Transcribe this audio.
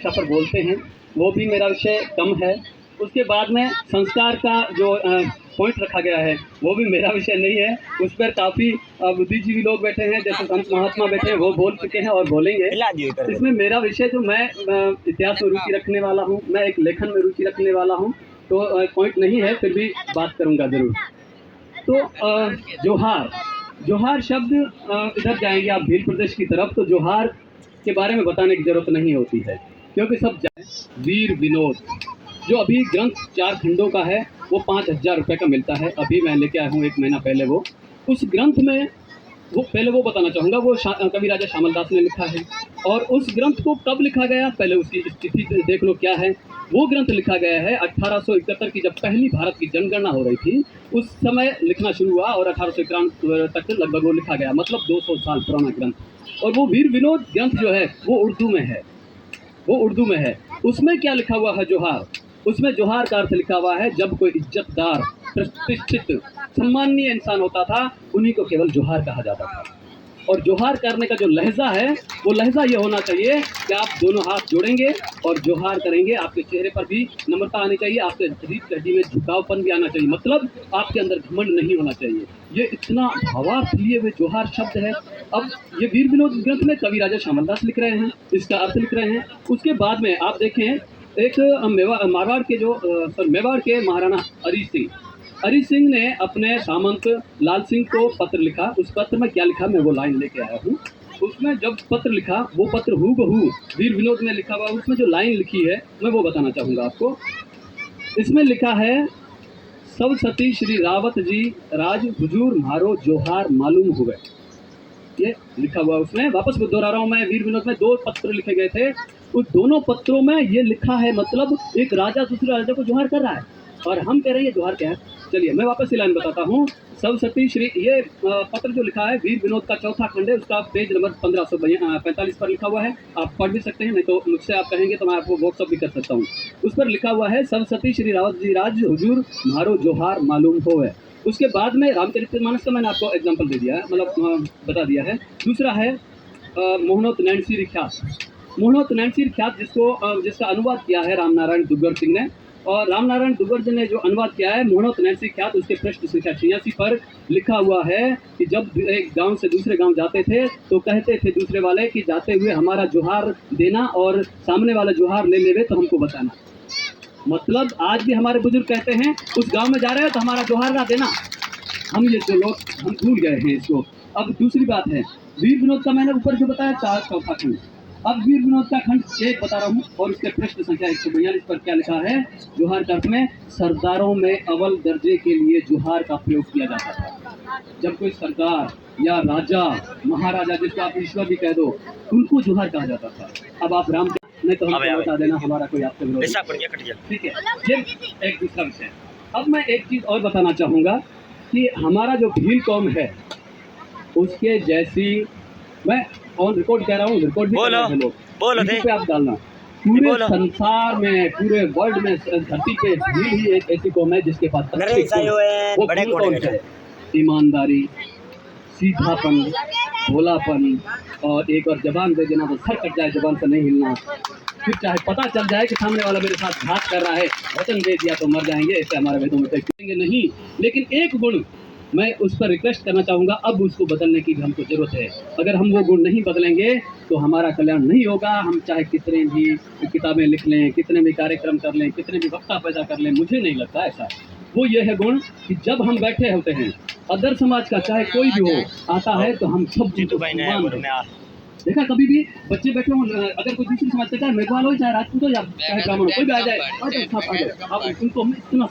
भाषा पर बोलते हैं, वो भी मेरा विषय कम है। उसके बाद में संस्कार का जो पॉइंट रखा गया है वो भी मेरा विषय नहीं है। उस पर काफ़ी बुद्धिजीवी लोग बैठे हैं, जैसे संत महात्मा बैठे हैं, वो बोल चुके हैं और बोलेंगे। इसमें मेरा विषय जो मैं इतिहास में रुचि रखने वाला हूँ, मैं एक लेखन में रुचि रखने वाला हूँ, तो पॉइंट नहीं है, फिर भी बात करूँगा ज़रूर। तो जोहार शब्द इधर जाएंगे आप भील प्रदेश की तरफ, तो जोहार के बारे में बताने की ज़रूरत नहीं होती है, क्योंकि सब वीर विनोद जो अभी ग्रंथ 4 खंडों का है वो 5,000 रुपये का मिलता है। अभी मैं लेके आया हूँ 1 महीना पहले। वो उस ग्रंथ में वो बताना चाहूँगा, वो कवि राजा श्यामल दास ने लिखा है। और उस ग्रंथ को कब लिखा गया, पहले उसकी स्थिति देख लो क्या है। वो ग्रंथ लिखा गया है 1871 की, जब पहली भारत की जनगणना हो रही थी उस समय लिखना शुरू हुआ, और 1891 तक लगभग वो लिखा गया, मतलब 200 साल पुराना ग्रंथ। और वो वीर विनोद ग्रंथ जो है वो उर्दू में है। उसमें क्या लिखा हुआ है, जोहार। उसमें जोहार का अर्थ लिखा हुआ है, जब कोई इज्जतदार, प्रतिष्ठित, सम्माननीय इंसान होता था उन्हीं को केवल जोहार कहा जाता था। और जोहार करने का जो लहजा है वो लहजा ये होना चाहिए कि आप दोनों हाथ जोड़ेंगे और जोहार करेंगे। आपके चेहरे पर भी नम्रता आनी चाहिए, आपके रीढ़ की हड्डी में झुकावपन भी आना चाहिए, मतलब आपके अंदर घमंड नहीं होना चाहिए। ये इतना भावार्थ लिए हुए जोहार शब्द है। अब ये वीर विनोद ग्रंथ में कवि राजा श्यामल दास लिख रहे हैं, इसका अर्थ लिख रहे हैं। उसके बाद में आप देखें, एक मेवाड़ के महाराणा हरी सिंह ने अपने सामंत लाल सिंह को पत्र लिखा। उस पत्र में क्या लिखा, मैं वो लाइन लेके आया हूँ। उसमें जब पत्र लिखा, वो पत्र हूबहू वीर विनोद में लिखा हुआ, उसमें जो लाइन लिखी है मैं वो बताना चाहूँगा आपको। इसमें लिखा है, सब सती श्री रावत जी राज हुजूर मारो जोहार मालूम हुए। ये लिखा हुआ उसमें। वापस दोहरा रहा हूँ मैं, वीर विनोद में 2 पत्र लिखे गए थे, उस दोनों पत्रों में ये लिखा है, मतलब एक राजा दूसरे राजा को जोहार कर रहा है और हम कह रहे हैं ये जोहार क्या है। चलिए मैं वापस लाइन बताता हूँ। सब सती श्री, ये पत्र जो लिखा है वीर विनोद का 4था खंड है, उसका पेज नंबर 1545 पर लिखा हुआ है। आप पढ़ भी सकते हैं, नहीं तो मुझसे आप कहेंगे तो मैं आपको व्हाट्सअप भी कर सकता हूँ। उस पर लिखा हुआ है, सब सती श्री रावत जी राज हुजूर मारो जोहार मालूम होवे। उसके बाद में रामचरितमानस का मैंने आपको एग्जाम्पल दे दिया है, मतलब बता दिया है। दूसरा है मोहनोत नैन्सी ख्यात, जिसका अनुवाद किया है रामनारायण दुग्गल सिंह ने। और रामनारायण दुग्गल जी ने जो अनुवाद किया है मोहनोत नैन्सी ख्यात, उसके पृष्ठ संख्या 86 पर लिखा हुआ है कि जब एक गांव से दूसरे गांव जाते थे तो कहते थे दूसरे वाले कि जाते हुए हमारा जोहार देना, और सामने वाला जोहार ले लेवे तो हमको बताना। मतलब आज भी हमारे बुजुर्ग कहते हैं, उस गांव में जा रहे हो तो हमारा जोहार ना देना। हम ये जो लोग हम भूल गए हैं इसको। अब दूसरी बात है, वीर विनोद का मैंने ऊपर जो बताया 4 खंड। अब वीर विनोद का खंड 1 बता रहा हूँ, और उसके पृष्ठ संख्या 142 पर क्या लिखा है। जोहार का अर्थ में सरदारों में अव्वल दर्जे के लिए जोहार का प्रयोग किया जाता था। जब कोई सरदार या राजा महाराजा, जिसको आप ईश्वर भी कह दो, उनको जोहार कहा जाता था। अब आप राम नहीं तो हमको बता देना, हमारा कोई आपसे विरोध, ठीक है। ये एक दूसरा विषय। अब मैं एक चीज़ और बताना चाहूँगा कि हमारा जो भील कौम है उसके जैसी, मैं ऑन रिकॉर्ड कह रहा हूँ, रिकॉर्ड भी कर रहे हैं लोग, पे आप डालना, पूरे संसार में, पूरे वर्ल्ड में, धरती पे भील ही एक ऐसी कौम है जिसके पास ईमानदारी, सीधापन, भोलापन, और एक और जबान दे देना तो सर कट जाए, जबान से नहीं हिलना। फिर चाहे पता चल जाए कि सामने वाला मेरे साथ घात कर रहा है, वचन दे दिया तो मर जाएंगे, ऐसे हमारे वेदों में कहेंगे नहीं। लेकिन एक गुण मैं उस पर रिक्वेस्ट करना चाहूँगा, अब उसको बदलने की हमको ज़रूरत है। अगर हम वो गुण नहीं बदलेंगे तो हमारा कल्याण नहीं होगा। हम चाहे कितने भी किताबें लिख लें, कितने भी कार्यक्रम कर लें, कितने भी वक्ता पैदा कर लें, मुझे नहीं लगता ऐसा। वो ये है गुण कि जब हम बैठे होते हैं, अदर समाज का चाहे कोई भी हो आता है तो हम सब देखा, कभी भी बच्चे बैठे हो, अगर कोई दूसरी समाज का, चाहे मेघवाल हो, चाहे राजपूत हो, या चाहे ब्राह्मण हो, कोई भी आ जाए, उनको हम इतना